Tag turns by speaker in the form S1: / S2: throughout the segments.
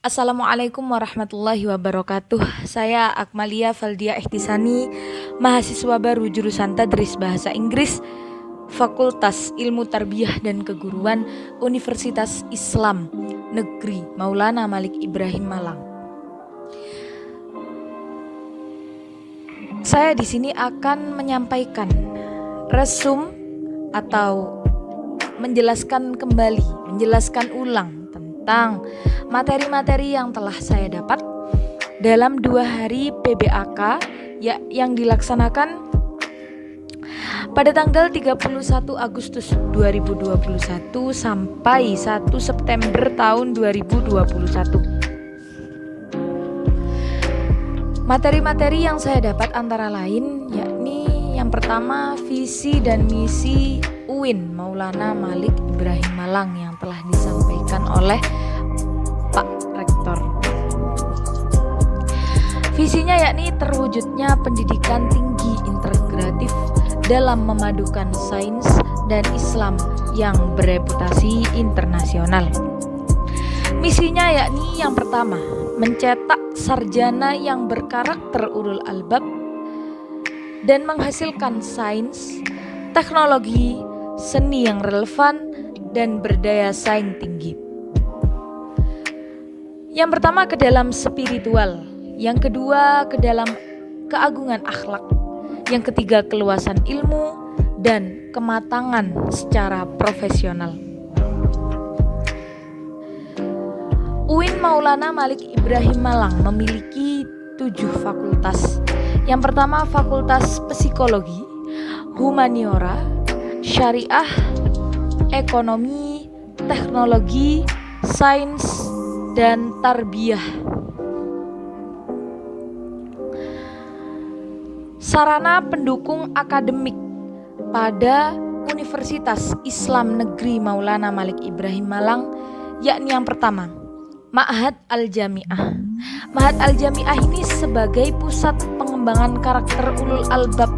S1: Assalamualaikum warahmatullahi wabarakatuh. Saya Akmalia Valdia Ihtisani, mahasiswa baru jurusan Tadris Bahasa Inggris, Fakultas Ilmu Tarbiyah dan Keguruan, Universitas Islam Negeri Maulana Malik Ibrahim Malang. Saya di sini akan menyampaikan resum atau menjelaskan ulang tentang materi-materi yang telah saya dapat dalam 2 hari PBAK yang dilaksanakan pada tanggal 31 Agustus 2021 sampai 1 September tahun 2021. Materi-materi yang saya dapat antara lain yakni yang pertama visi dan misi UIN Maulana Malik Ibrahim Malang yang telah disampaikan oleh Pak Rektor. Visinya yakni terwujudnya pendidikan tinggi integratif dalam memadukan sains dan Islam yang bereputasi internasional. Misinya yakni yang pertama, mencetak sarjana yang berkarakter ulul albab dan menghasilkan sains, teknologi, seni yang relevan dan berdaya saing tinggi. Yang pertama ke dalam spiritual, yang kedua ke dalam keagungan akhlak, yang ketiga keluasan ilmu dan kematangan secara profesional. UIN Maulana Malik Ibrahim Malang memiliki 7 fakultas. Yang pertama Fakultas Psikologi, Humaniora, Syariah, Ekonomi, Teknologi, Sains, dan Tarbiyah. Sarana pendukung akademik pada Universitas Islam Negeri Maulana Malik Ibrahim Malang yakni yang pertama, Ma'had Al-Jami'ah. Ma'had Al-Jami'ah ini sebagai pusat pengembangan karakter ulul albab,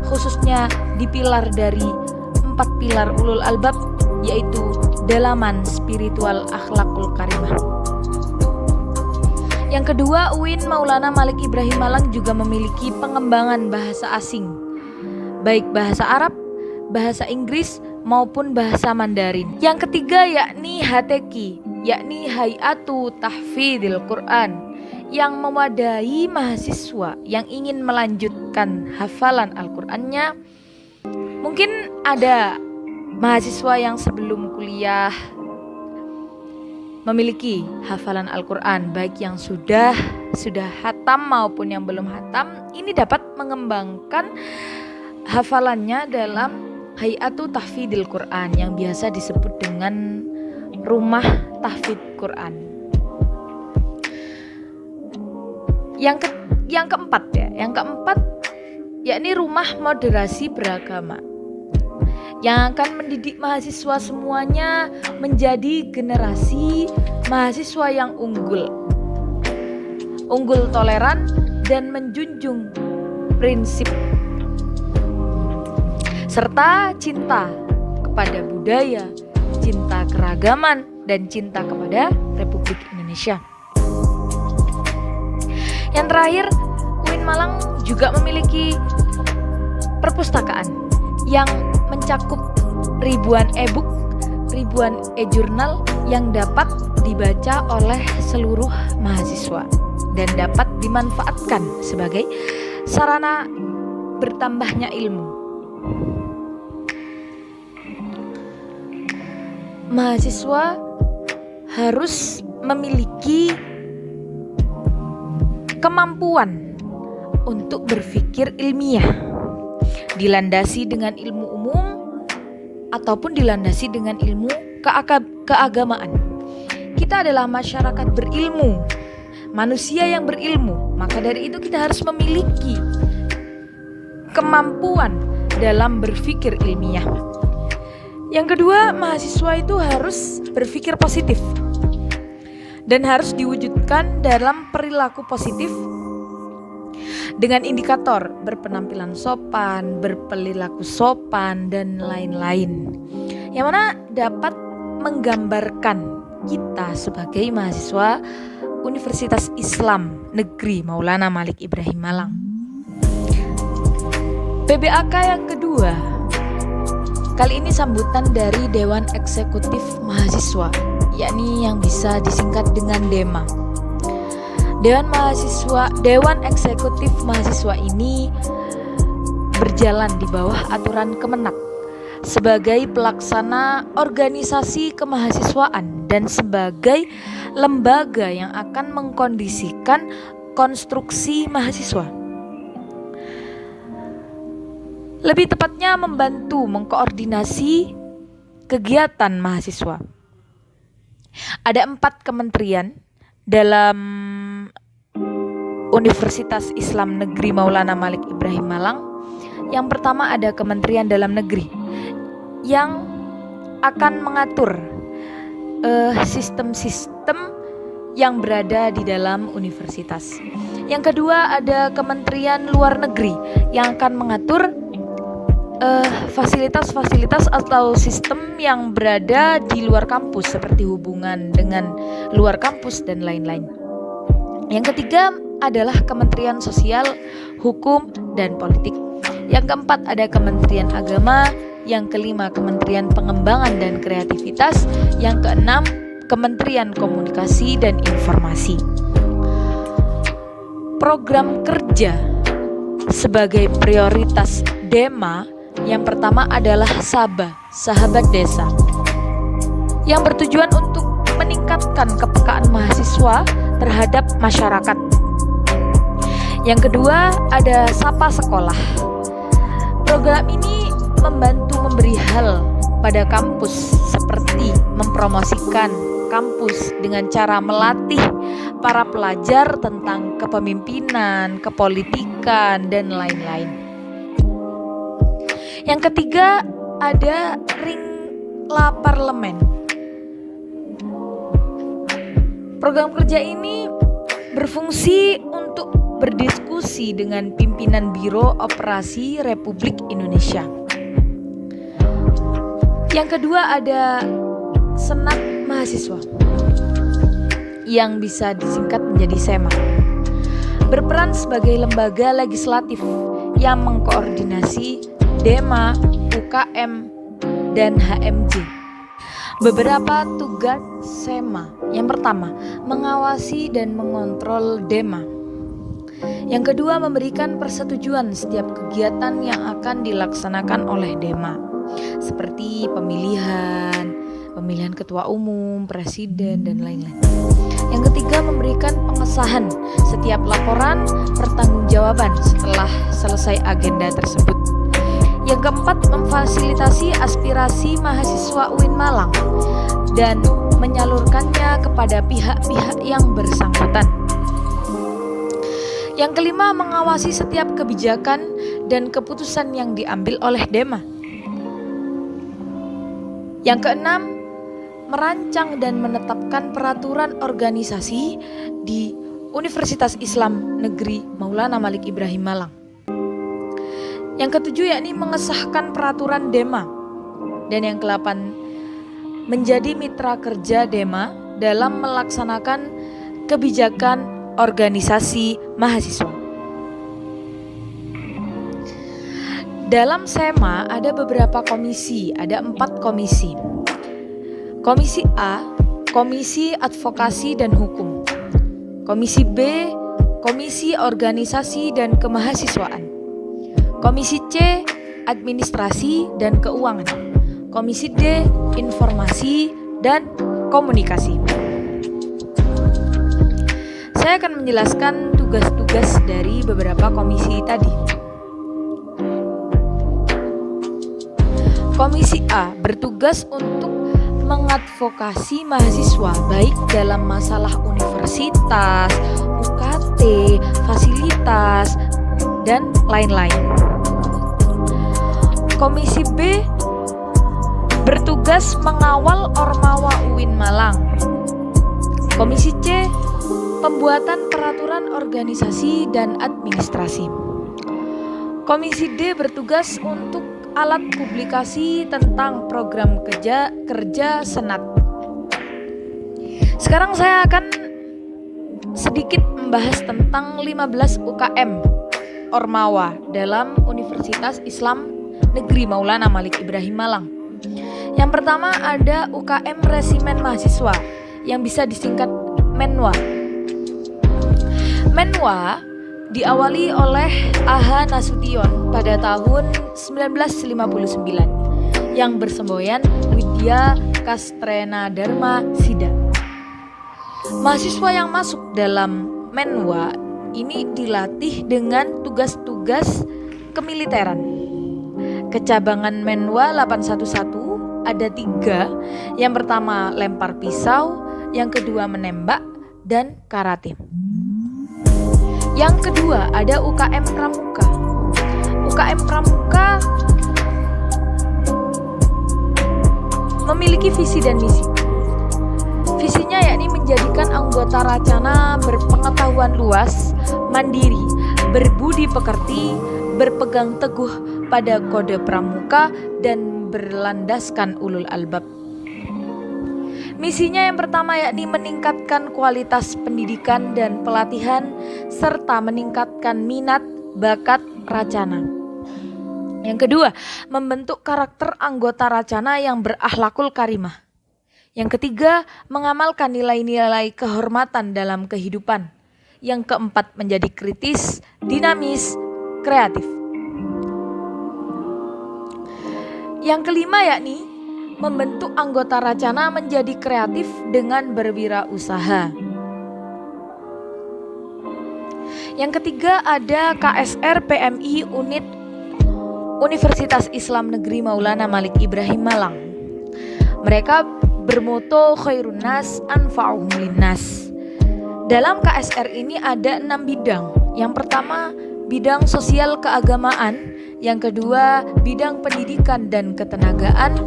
S1: khususnya dipilar dari 4 pilar ulul albab, yaitu dalaman spiritual akhlakul karimah. Yang kedua, UIN Maulana Malik Ibrahim Malang juga memiliki pengembangan bahasa asing, baik bahasa Arab, bahasa Inggris, maupun bahasa Mandarin. Yang ketiga yakni HTQ, yakni Hay'atu Tahfidil Quran, yang mewadahi mahasiswa yang ingin melanjutkan hafalan Al-Qur'annya. Mungkin ada mahasiswa yang sebelum kuliah memiliki hafalan Al-Qur'an, baik yang sudah hatam maupun yang belum hatam. Ini dapat mengembangkan hafalannya dalam Hay'atu Tahfidil Quran yang biasa disebut dengan Rumah Tahfidz Quran. Yang keempat yakni Rumah Moderasi Beragama yang akan mendidik mahasiswa semuanya menjadi generasi mahasiswa yang unggul, toleran, dan menjunjung prinsip serta cinta kepada budaya, cinta keragaman, dan cinta kepada Republik Indonesia. Yang terakhir, UIN Malang juga memiliki perpustakaan yang mencakup ribuan e-book, ribuan e-jurnal yang dapat dibaca oleh seluruh mahasiswa dan dapat dimanfaatkan sebagai sarana bertambahnya ilmu. Mahasiswa harus memiliki kemampuan untuk berpikir ilmiah, dilandasi dengan ilmu umum ataupun dilandasi dengan ilmu keagamaan. Kita adalah masyarakat berilmu, manusia yang berilmu, maka dari itu kita harus memiliki kemampuan dalam berpikir ilmiah. Yang kedua, mahasiswa itu harus berpikir positif dan harus diwujudkan dalam perilaku positif dengan indikator berpenampilan sopan, berperilaku sopan, dan lain-lain, yang mana dapat menggambarkan kita sebagai mahasiswa Universitas Islam Negeri Maulana Malik Ibrahim Malang. PBAK yang kedua, kali ini sambutan dari Dewan Eksekutif Mahasiswa, yakni yang bisa disingkat dengan DEMA. Dewan Eksekutif Mahasiswa ini berjalan di bawah aturan Kemenak sebagai pelaksana organisasi kemahasiswaan dan sebagai lembaga yang akan mengkondisikan konstruksi mahasiswa. Lebih tepatnya membantu mengkoordinasi kegiatan mahasiswa. Ada 4 kementerian dalam Universitas Islam Negeri Maulana Malik Ibrahim Malang. Yang pertama ada Kementerian Dalam Negeri yang akan mengatur sistem-sistem yang berada di dalam universitas. Yang kedua ada Kementerian Luar Negeri yang akan mengatur fasilitas-fasilitas atau sistem yang berada di luar kampus seperti hubungan dengan luar kampus dan lain-lain. Yang ketiga adalah Kementerian Sosial, Hukum, dan Politik. Yang keempat ada Kementerian Agama. Yang kelima Kementerian Pengembangan dan Kreativitas. Yang keenam Kementerian Komunikasi dan Informasi. Program kerja sebagai prioritas DEMA yang pertama adalah SABA, Sahabat Desa, yang bertujuan untuk meningkatkan kepekaan mahasiswa terhadap masyarakat. Yang kedua ada Sapa Sekolah. Program ini membantu memberi hal pada kampus seperti mempromosikan kampus dengan cara melatih para pelajar tentang kepemimpinan, kepolitikan, dan lain-lain. Yang ketiga ada Ring La Parlemen. Program kerja ini berfungsi untuk berdiskusi dengan pimpinan Biro Operasi Republik Indonesia. Yang kedua ada Senat Mahasiswa yang bisa disingkat menjadi SEMA. Berperan sebagai lembaga legislatif yang mengkoordinasi DEMA, UKM, dan HMJ. Beberapa tugas SEMA. Yang pertama, mengawasi dan mengontrol DEMA. Yang kedua, memberikan persetujuan setiap kegiatan yang akan dilaksanakan oleh DEMA, seperti pemilihan ketua umum, presiden, dan lain-lain. Yang ketiga, memberikan pengesahan setiap laporan pertanggungjawaban setelah selesai agenda tersebut. Yang keempat, memfasilitasi aspirasi mahasiswa UIN Malang dan menyalurkannya kepada pihak-pihak yang bersangkutan. Yang kelima, mengawasi setiap kebijakan dan keputusan yang diambil oleh DEMA. Yang keenam, merancang dan menetapkan peraturan organisasi di Universitas Islam Negeri Maulana Malik Ibrahim Malang. Yang ketujuh yakni mengesahkan peraturan DEMA. Dan yang ke-8, menjadi mitra kerja DEMA dalam melaksanakan kebijakan organisasi mahasiswa. Dalam SEMA ada beberapa komisi, ada 4 komisi. Komisi A, Komisi Advokasi dan Hukum. Komisi B, Komisi Organisasi dan Kemahasiswaan. Komisi C, Administrasi dan Keuangan. Komisi D, Informasi dan Komunikasi. Saya akan menjelaskan tugas-tugas dari beberapa komisi tadi. Komisi A bertugas untuk mengadvokasi mahasiswa baik dalam masalah universitas, UKT, fasilitas, dan lain-lain. Komisi B bertugas mengawal Ormawa UIN Malang. Komisi C, pembuatan peraturan organisasi dan administrasi. Komisi D bertugas untuk alat publikasi tentang program kerja Senat. Sekarang saya akan sedikit membahas tentang 15 UKM Ormawa dalam Universitas Islam Negeri Maulana Malik Ibrahim Malang. Yang pertama ada UKM Resimen Mahasiswa yang bisa disingkat Menwa. Menwa diawali oleh A.H. Nasution pada tahun 1959 yang bersemboyan Widya Kastrena Dharma Sida. Mahasiswa yang masuk dalam Menwa ini dilatih dengan tugas-tugas kemiliteran. Kecabangan Menwa 811 ada 3. Yang pertama lempar pisau, yang kedua menembak, dan karate. Yang kedua ada UKM Pramuka. UKM Pramuka memiliki visi dan misi. Visinya yakni menjadikan anggota Racana berpengetahuan luas, mandiri, berbudi pekerti, berpegang teguh pada kode pramuka, dan berlandaskan ulul albab. Misinya yang pertama yakni meningkatkan kualitas pendidikan dan pelatihan serta meningkatkan minat bakat Racana. Yang kedua, membentuk karakter anggota Racana yang berakhlakul karimah. Yang ketiga, mengamalkan nilai-nilai kehormatan dalam kehidupan. Yang keempat, menjadi kritis, dinamis, kreatif. Yang kelima yakni membentuk anggota Racana menjadi kreatif dengan berwirausaha. Yang ketiga ada KSR PMI Unit Universitas Islam Negeri Maulana Malik Ibrahim Malang. Mereka bermoto khairun nas anfa'uhum linnas. Dalam KSR ini ada 6 bidang. Yang pertama bidang sosial keagamaan, yang kedua bidang pendidikan dan ketenagaan,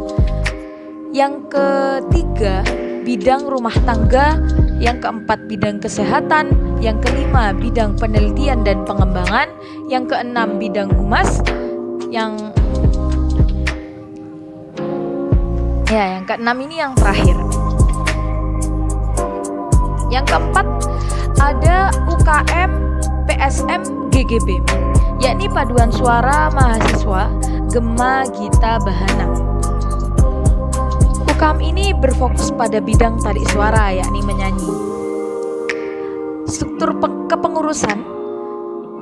S1: yang ketiga bidang rumah tangga, yang keempat bidang kesehatan, yang kelima bidang penelitian dan pengembangan, yang keenam bidang humas, yang keenam ini yang terakhir. Yang keempat ada UKM PSM GGB, yakni paduan suara mahasiswa Gema Gita Bahana. UKM ini berfokus pada bidang tarik suara, yakni menyanyi. Struktur kepengurusan,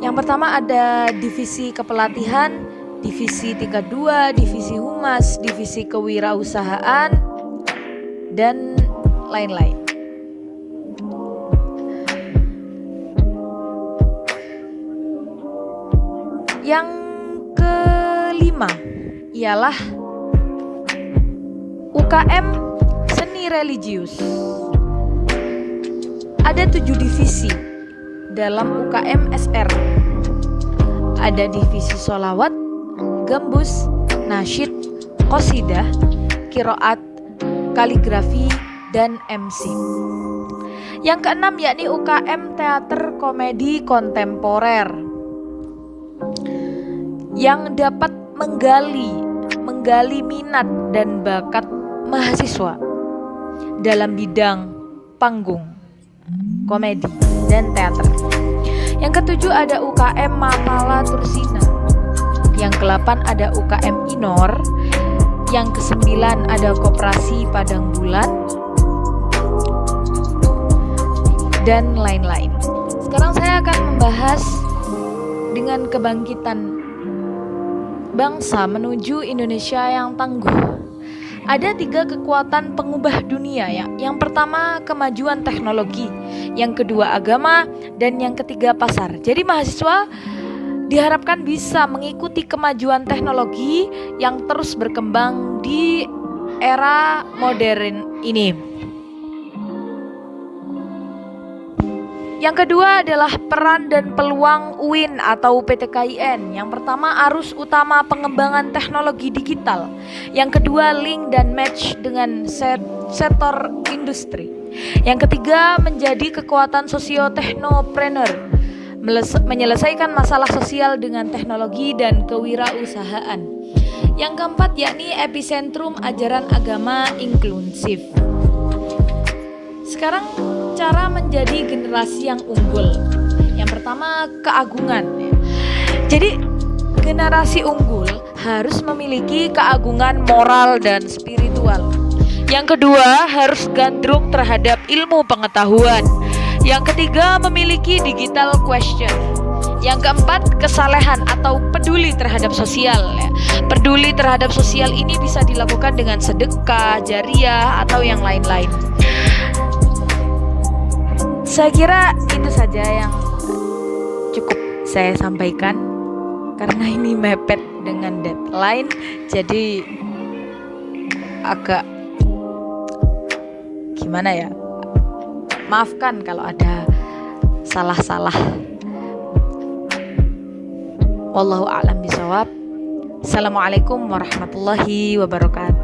S1: yang pertama ada divisi kepelatihan, divisi tingkat 2, divisi humas, divisi kewirausahaan, dan lain-lain. Yang kelima ialah UKM Seni Religius. Ada 7 divisi dalam UKM SR. Ada divisi sholawat, gambus, nasyid, qasidah, qiraat, kaligrafi, dan MC. Yang keenam yakni UKM Teater Komedi Kontemporer yang dapat menggali minat dan bakat mahasiswa dalam bidang panggung, komedi, dan teater. Yang ketujuh ada UKM Mapala Tursina. Yang ke-8 ada UKM Inor. Yang ke-9 ada Koperasi Padang Bulan, dan lain-lain. Sekarang saya akan membahas dengan kebangkitan bangsa menuju Indonesia yang tangguh. Ada 3 kekuatan pengubah dunia ya. Yang pertama kemajuan teknologi, yang kedua agama, dan yang ketiga pasar. Jadi mahasiswa diharapkan bisa mengikuti kemajuan teknologi yang terus berkembang di era modern ini. Yang kedua adalah peran dan peluang UIN atau PTKIN. Yang pertama arus utama pengembangan teknologi digital. Yang kedua link dan match dengan sektor industri. Yang ketiga menjadi kekuatan sosio-teknopreneur, menyelesaikan masalah sosial dengan teknologi dan kewirausahaan. Yang keempat yakni epicentrum ajaran agama inklusif. Sekarang cara menjadi generasi yang unggul. Yang pertama, keagungan. Jadi generasi unggul harus memiliki keagungan moral dan spiritual. Yang kedua, harus gandrung terhadap ilmu pengetahuan. Yang ketiga, memiliki digital question. Yang keempat, kesalehan atau peduli terhadap sosial. Peduli terhadap sosial ini bisa dilakukan dengan sedekah, jariah, atau yang lain-lain. Saya kira itu saja yang cukup saya sampaikan, karena ini mepet dengan deadline, jadi agak gimana ya, maafkan kalau ada salah-salah. Wallahu a'lam bishawab. Assalamualaikum warahmatullahi wabarakatuh.